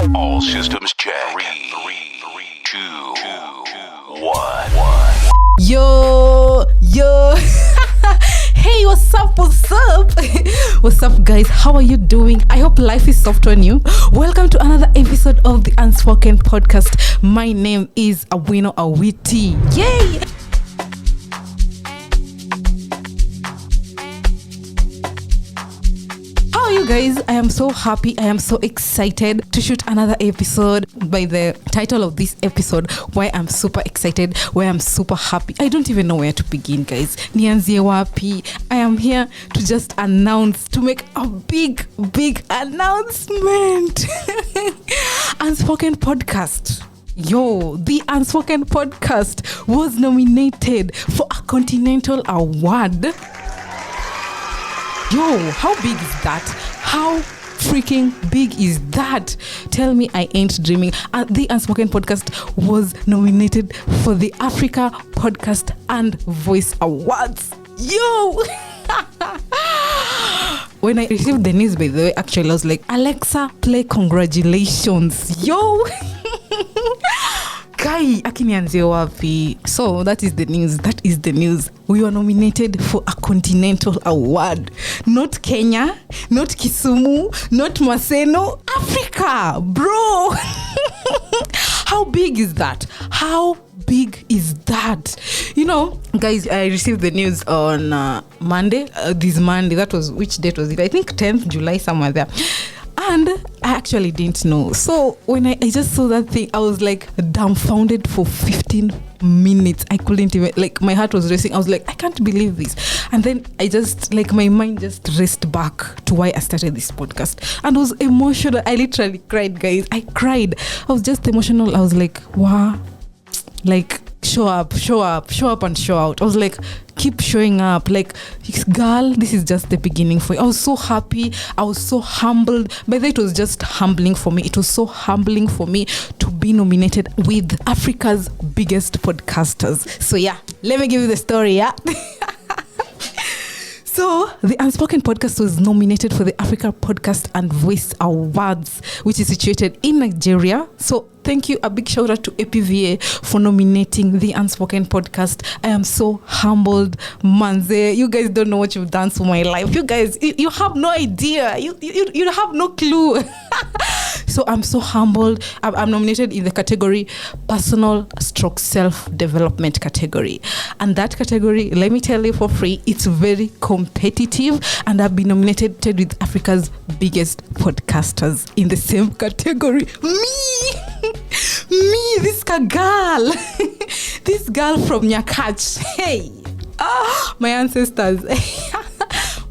All systems check. 3, 2, 1. Yo. Hey, what's up? What's up, guys? How are you doing? I hope life is soft on you. Welcome to another episode of the Unspoken Podcast. My name is Awino Awiti. Yay! How are you guys? I am so happy. I am so excited to shoot another episode. By the title of this episode, why I'm super excited, why I'm super happy. I don't even know where to begin, guys. Nianzie wapi? I am here to just to make a big announcement. Unspoken Podcast. Yo, the Unspoken Podcast was nominated for a Continental Award. Yo, how big is that? How freaking big is that? Tell me I ain't dreaming. The Unspoken Podcast was nominated for the Africa Podcast and Voice Awards. Yo! When I received the news, by the way, actually, I was like, Alexa, play congratulations. Yo! Kai, akinianzie wapi? So that is the news. We were nominated for a Continental Award. Not Kenya, not Kisumu, not Maseno, Africa, bro. How big is that? You know, guys, I received the news on Monday. That was, which date was it? I think 10th July, somewhere there. And I actually didn't know. So when I just saw that thing, I was like dumbfounded for 15 minutes. I couldn't even, like, my heart was racing. I was like, I can't believe this. And then I just, like, my mind just raced back to why I started this podcast. And I was emotional. I literally cried, guys. I cried. I was just emotional. I was like, wow. Like, show up and show out. I was like, keep showing up. Like, girl, this is just the beginning for you. I was so happy. I was so humbled. But it was just humbling for me. It was so humbling for me to be nominated with Africa's biggest podcasters. So yeah, let me give you the story, yeah? So, the Unspoken Podcast was nominated for the Africa Podcast and Voice Awards, which is situated in Nigeria. So, thank you. A big shout out to APVA for nominating the Unspoken Podcast. I am so humbled, Manze. You guys don't know what you've done for my life. You guys, you have no idea. You have no clue. So I'm so humbled. I'm nominated in the category Personal / Self-Development category. And that category, let me tell you for free, it's very competitive. And I've been nominated with Africa's biggest podcasters in the same category. Me, this girl. This girl from Nyakach. Hey, my ancestors.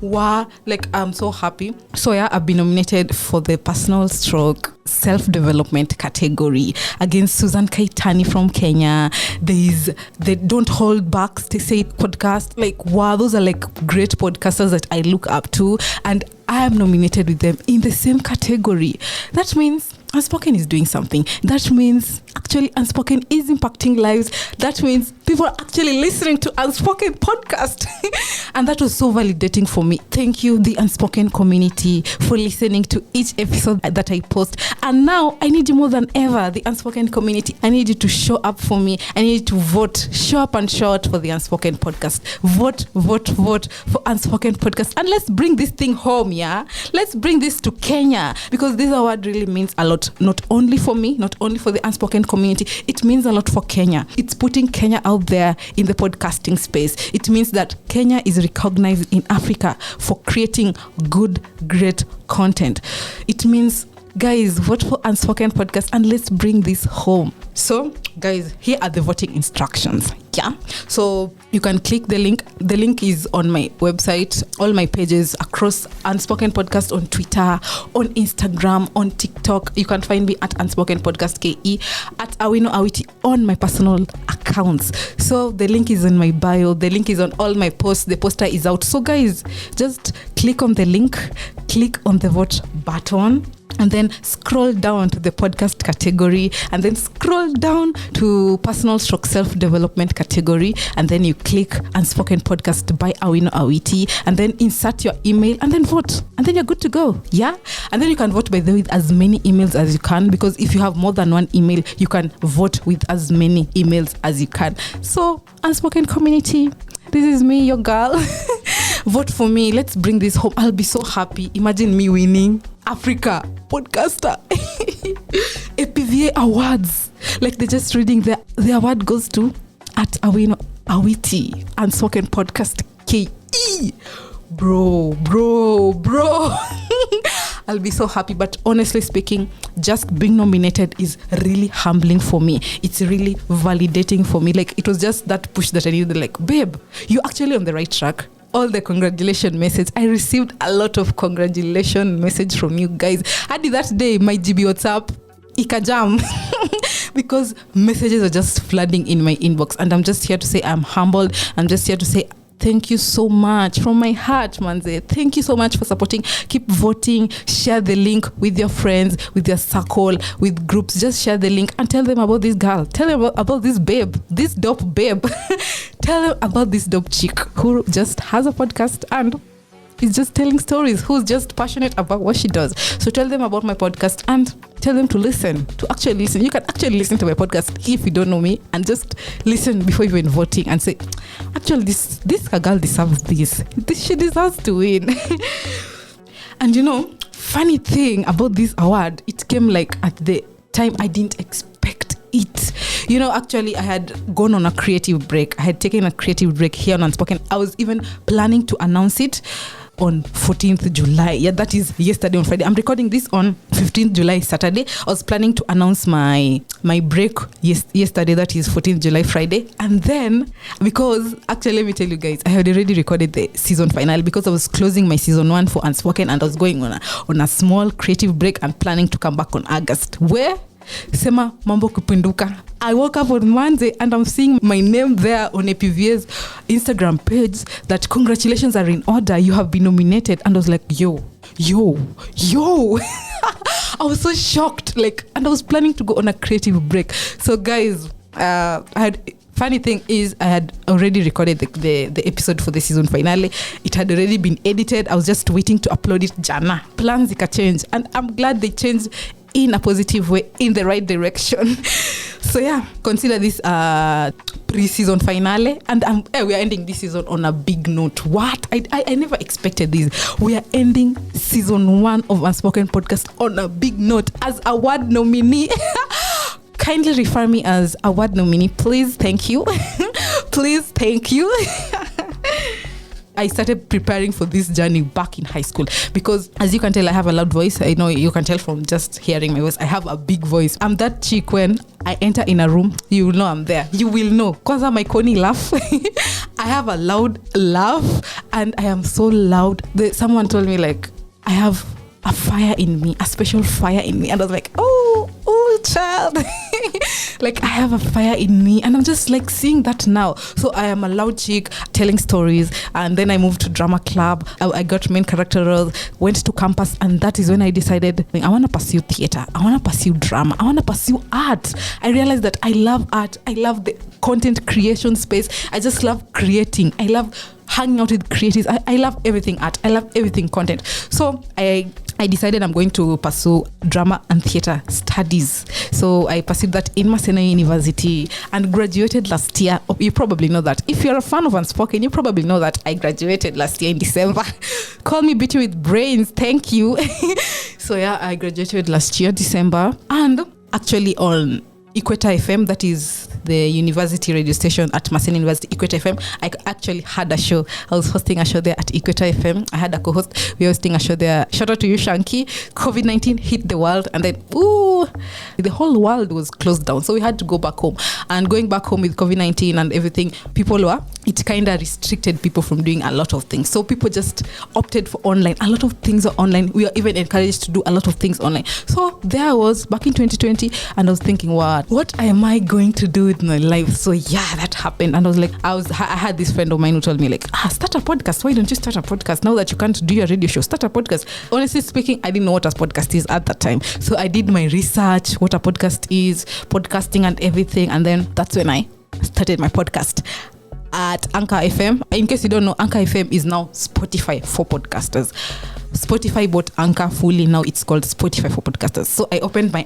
Wow, like, I'm so happy. So yeah, I've been nominated for the Personal / Self-Development category against Susan Kaitani from Kenya. There's the Don't Hold Back to Say It podcast. Like, wow, those are like great podcasters that I look up to, and I am nominated with them in the same category. That means Unspoken is doing something. That means actually Unspoken is impacting lives. That means people are actually listening to Unspoken Podcast. And that was so validating for me. Thank you, the Unspoken community, for listening to each episode that I post. And now I need you more than ever, the Unspoken community. I need you to show up for me. I need you to vote. Show up and show out for the Unspoken Podcast. Vote for Unspoken Podcast. And let's bring this thing home, yeah? Let's bring this to Kenya, because this award really means a lot. Not only for me, not only for the Unspoken community, it means a lot for Kenya. It's putting Kenya out there in the podcasting space. It means that Kenya is recognized in Africa for creating good, great content. It means, guys, vote for Unspoken Podcast and let's bring this home. So, guys, here are the voting instructions. Yeah. So you can click the link. The link is on my website, all my pages across Unspoken Podcast on Twitter, on Instagram, on TikTok. You can find me at Unspoken Podcast KE, at Awino Awiti on my personal accounts. So the link is in my bio. The link is on all my posts. The poster is out. So guys, just click on the link, click on the vote button, and then scroll down to the podcast category, and then scroll down to personal stroke self-development category, and then you click Unspoken Podcast by Awino Awiti, and then insert your email, and then vote, and then you're good to go. Yeah, and then you can vote by the way with as many emails as you can, because if you have more than one email, you can vote with as many emails as you can. So Unspoken community, this is me, your girl. Vote for me. Let's bring this home. I'll be so happy. Imagine me winning Africa Podcaster APVA Awards. Like they're just reading the award goes to at Awino Awiti Unspoken Podcast KE. Bro. I'll be so happy. But honestly speaking, just being nominated is really humbling for me. It's really validating for me. Like it was just that push that I needed. Like, babe, you're actually on the right track. All the congratulation message. I received a lot of congratulation message from you guys. Hadi that day, my GB WhatsApp ikajam because messages are just flooding in my inbox. And I'm just here to say I'm humbled. I'm just here to say thank you so much from my heart, Manze. Thank you so much for supporting. Keep voting. Share the link with your friends, with your circle, with groups. Just share the link and tell them about this girl. Tell them about this babe, this dope babe. Tell them about this dope chick who just has a podcast and is just telling stories, who's just passionate about what she does. So tell them about my podcast and tell them to listen, to actually listen. You can actually listen to my podcast if you don't know me, and just listen before even voting and say, actually, this girl deserves this. She deserves to win. And you know, funny thing about this award, it came like at the time I didn't expect it. You know, actually, I had gone on a creative break. I had taken a creative break here on Unspoken. I was even planning to announce it on 14th July. Yeah, that is yesterday on Friday. I'm recording this on 15th July, Saturday. I was planning to announce my break yesterday, that is 14th July, Friday. And then, because actually, let me tell you guys, I had already recorded the season finale because I was closing my season 1 for Unspoken, and I was going on a small creative break and planning to come back on August. Where? Sema mambo kupinduka. I woke up on Monday and I'm seeing my name there on APVA's Instagram page that congratulations are in order. You have been nominated. And I was like, yo. I was so shocked. And I was planning to go on a creative break. So guys, funny thing is I had already recorded the episode for the season finale. It had already been edited. I was just waiting to upload it jana. Plans zika change. And I'm glad they changed in a positive way, in the right direction. So yeah, consider this pre-season finale, and we are ending this season on a big note. What? I never expected this. We are ending season 1 of Unspoken Podcast on a big note as award nominee. Kindly refer me as award nominee, please. Thank you. Please, thank you. I started preparing for this journey back in high school because, as you can tell, I have a loud voice. I know you can tell from just hearing my voice. I have a big voice. I'm that chick when I enter in a room, you will know I'm there. You will know. Because of my corny laugh. I have a loud laugh and I am so loud. Someone told me I have a fire in me, a special fire in me. And I was like, oh child. I have a fire in me, and I'm just seeing that now. So I am a loud chick telling stories, and then I moved to drama club. I got main character roles, went to campus, and that is when I decided I want to pursue theater, I want to pursue drama, I want to pursue art. I realized that I love art, I love the content creation space. I just love creating. I love hanging out with creatives. I love everything art. I love everything content. So I decided I'm going to pursue drama and theater studies. So I pursued that in Maseno University and graduated last year. You probably know that. If you're a fan of Unspoken, you probably know that I graduated last year in December. Call me Beauty with Brains. Thank you. So yeah, I graduated last year, December. And actually on Equator FM, that is the university radio station at Maseno University, Equator FM. I actually had a show. I was hosting a show there at Equator FM. I had a co-host. We were hosting a show there. Shout out to you, Shanky. COVID-19 hit the world, and then the whole world was closed down. So we had to go back home. And going back home with COVID-19 and everything, it kind of restricted people from doing a lot of things. So people just opted for online. A lot of things are online. We are even encouraged to do a lot of things online. So there I was back in 2020, and I was thinking, what am I going to do with my life. So yeah, that happened. And I was like, I had this friend of mine who told me like, start a podcast. Why don't you start a podcast now that you can't do your radio show? Start a podcast. Honestly speaking, I didn't know what a podcast is at that time. So I did my research, what a podcast is, podcasting and everything. And then that's when I started my podcast at Anchor FM. In case you don't know, Anchor FM is now Spotify for podcasters. Spotify bought Anchor fully. Now it's called Spotify for podcasters. So I opened my